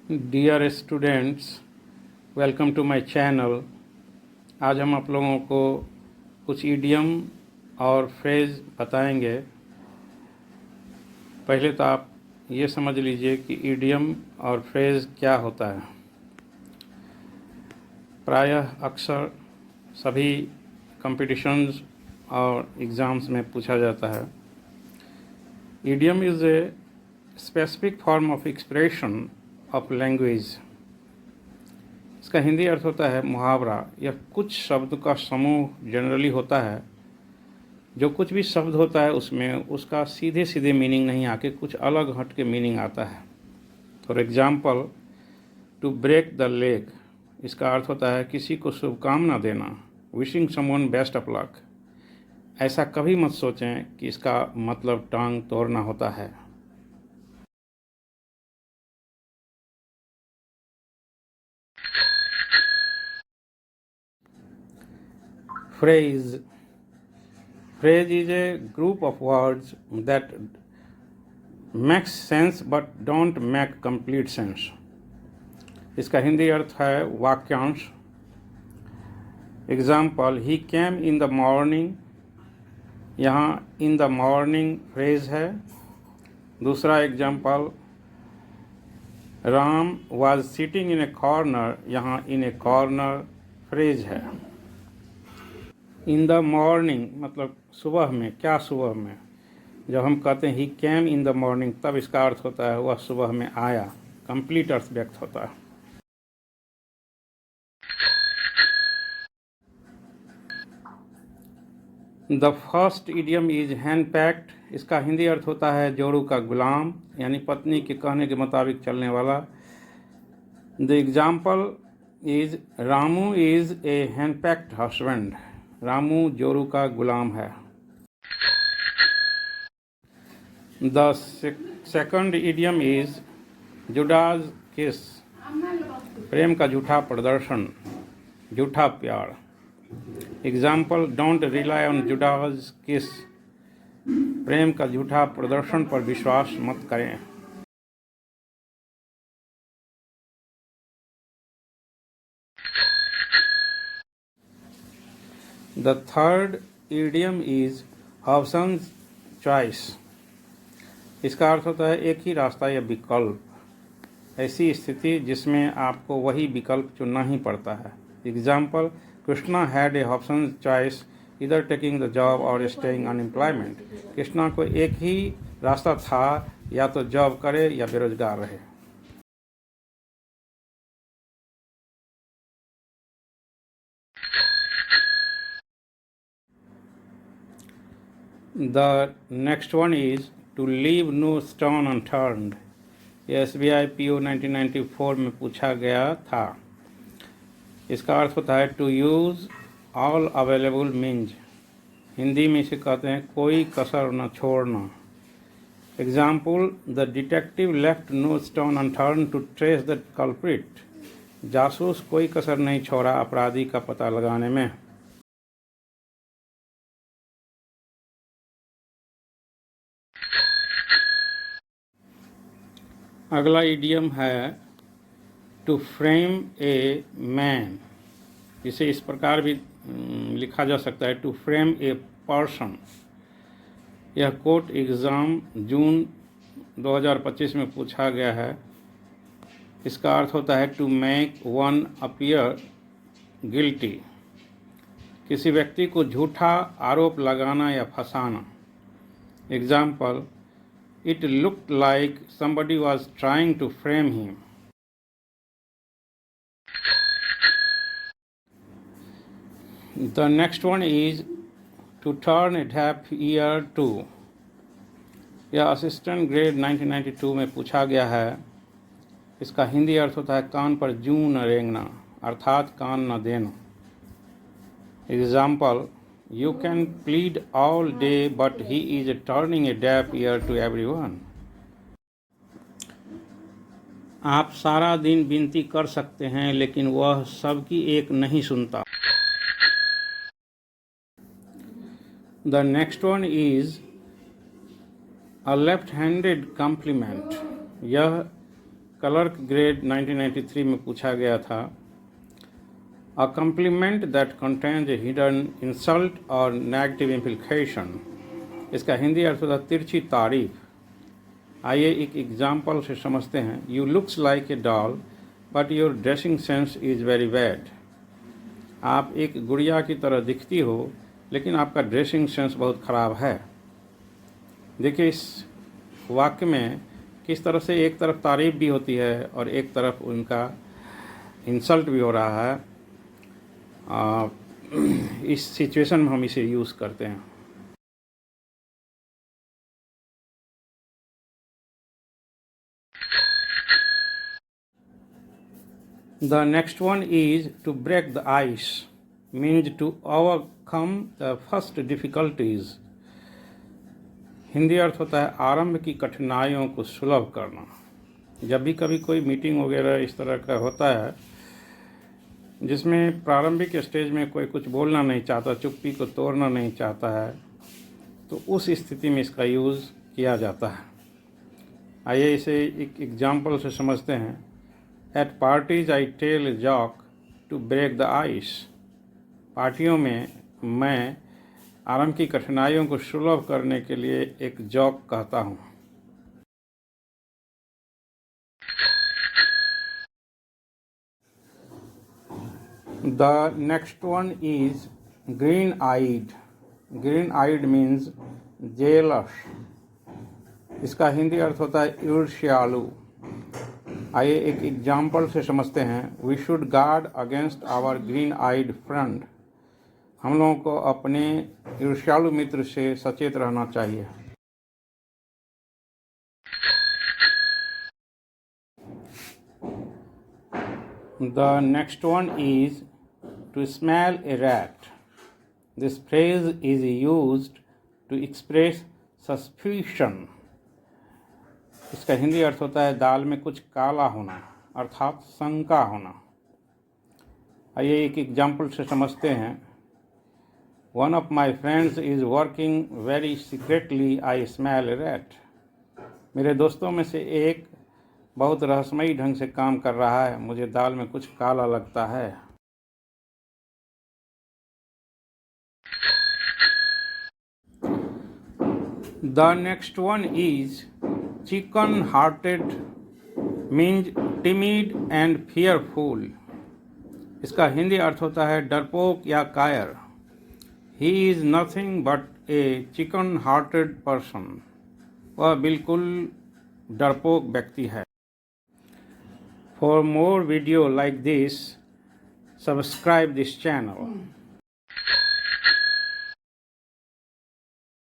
Dear students, welcome to my channel. आज हम आप लोगों को कुछ इडियम और फ्रेज बताएंगे। पहले तो आप ये समझ लीजिए कि इडियम और फ्रेज क्या होता है। प्रायः अक्सर सभी कंपटीशंस और एग्ज़ाम्स में पूछा जाता है। Idiom is a specific form of expression of language. इसका हिंदी अर्थ होता है मुहावरा। यह कुछ शब्द का समूह जनरली होता है। जो कुछ भी शब्द होता है उसमें उसका सीधे सीधे मीनिंग नहीं आके कुछ अलग हट के मीनिंग आता है। For example, to break the leg, इसका अर्थ होता है किसी को शुभकामना देना, wishing someone best of luck. ऐसा कभी मत सोचें कि इसका मतलब टांग तोड़ना होता है। Phrase. Phrase is a group of words that makes sense but don't make complete sense. इसका हिंदी अर्थ है वाक्यांश। Example, he came in the morning, यहाँ इन द मॉर्निंग फ्रेज है। दूसरा example, Ram was sitting in A corner, यहाँ इन ए corner phrase है। In the morning मतलब सुबह में। क्या सुबह में? जब हम कहते हैं ही केम इन द मॉर्निंग, तब इसका अर्थ होता है वह सुबह में आया। कंप्लीट अर्थ व्यक्त होता है। The first idiom is hand packed. इसका हिंदी अर्थ होता है जोड़ू का गुलाम, यानी पत्नी के कहने के मुताबिक चलने वाला। The example is Ramu is a henpecked husband. Ramu जोरू का गुलाम है। The second idiom is Judas kiss, प्रेम का झूठा प्रदर्शन, झूठा प्यार। Example, don't rely on Judas kiss, प्रेम का झूठा प्रदर्शन पर विश्वास मत करें। The third idiom is Hobson's choice. इसका अर्थ होता है एक ही रास्ता या विकल्प, ऐसी स्थिति जिसमें आपको वही विकल्प चुनना ही पड़ता है। Example, Krishna had A option choice, इधर टेकिंग द जॉब और स्टेइंग अनएम्प्लॉयमेंट। कृष्णा को एक ही रास्ता था, या तो जॉब करे या बेरोजगार रहे। The next one is to leave no stone unturned. ये SBI PO 1994 में पूछा गया था। इसका अर्थ होता है to use all available means. Hindi में इसे कहते हैं कोई कसर न छोड़ना। Example, the detective left no stone unturned to trace the culprit. जासूस कोई कसर नहीं छोड़ा अपराधी का पता लगाने में। अगला इडियम है टू फ्रेम ए मैन। इसे इस प्रकार भी लिखा जा सकता है टू फ्रेम ए पर्सन। यह कोर्ट एग्ज़ाम जून 2025 में पूछा गया है। इसका अर्थ होता है to make one appear guilty, किसी व्यक्ति को झूठा आरोप लगाना या फंसाना। Example, it looked like somebody was trying to frame him. The next one is to turn a deaf ear to. यह असिस्टेंट ग्रेड 1992 में पूछा गया है। इसका हिंदी अर्थ होता है कान पर जूं न रेंगना, अर्थात कान न देना। Example, you can plead all day but he is turning a deaf ear to everyone. आप सारा दिन विनती कर सकते हैं लेकिन वह सबकी एक नहीं सुनता। The next one is a left handed compliment. यह क्लर्क ग्रेड 1993 में पूछा गया था, a compliment that contains a hidden insult और नेगेटिव इम्प्लीकेशन। इसका हिंदी अर्थ होता है तिरछी तारीफ। आइए एक एग्जाम्पल से समझते हैं। You looks like a doll but your dressing sense is very bad. आप एक गुड़िया की तरह दिखती हो लेकिन आपका ड्रेसिंग सेंस बहुत ख़राब है। देखिए इस वाक्य में किस तरह से एक तरफ तारीफ भी होती है और एक तरफ उनका इंसल्ट भी हो रहा है। इस सिचुएशन में हम इसे यूज़ करते हैं। The next one is to break the ice, means to overcome the first difficulties. Hindi अर्थ होता है आरंभ की कठिनाइयों को सुलभ करना। जब भी कभी कोई मीटिंग वगैरह इस तरह का होता है जिसमें प्रारंभिक स्टेज में कोई कुछ बोलना नहीं चाहता, चुप्पी को तोड़ना नहीं चाहता है, तो उस स्थिति में इसका यूज़ किया जाता है। आइए इसे एक एग्जाम्पल से समझते हैं। At parties I tell a joke to break the ice. पार्टियों में मैं आरंभ की कठिनाइयों को सुलभ करने के लिए एक जॉक कहता हूँ। The next one is green-eyed. Green-eyed means jealous. इसका हिंदी अर्थ होता है ईर्ष्यालु। आइए एक एग्जाम्पल से समझते हैं। We should guard against our green eyed friend. हम लोगों को अपने ईर्ष्यालु मित्र से सचेत रहना चाहिए। The next one is to smell a rat. This phrase is used to express suspicion. इसका हिंदी अर्थ होता है दाल में कुछ काला होना, अर्थात शंका होना। आइए एक एग्जाम्पल से समझते हैं। One of my friends is working very secretly. I smell a rat. मेरे दोस्तों में से एक बहुत रहस्यमयी ढंग से काम कर रहा है, मुझे दाल में कुछ काला लगता है। The next one is chicken-hearted, means timid and fearful. इसका हिंदी अर्थ होता है डरपोक या कायर। He is nothing but a chicken-hearted person. वह बिल्कुल डरपोक व्यक्ति है। For more video like this, subscribe this channel.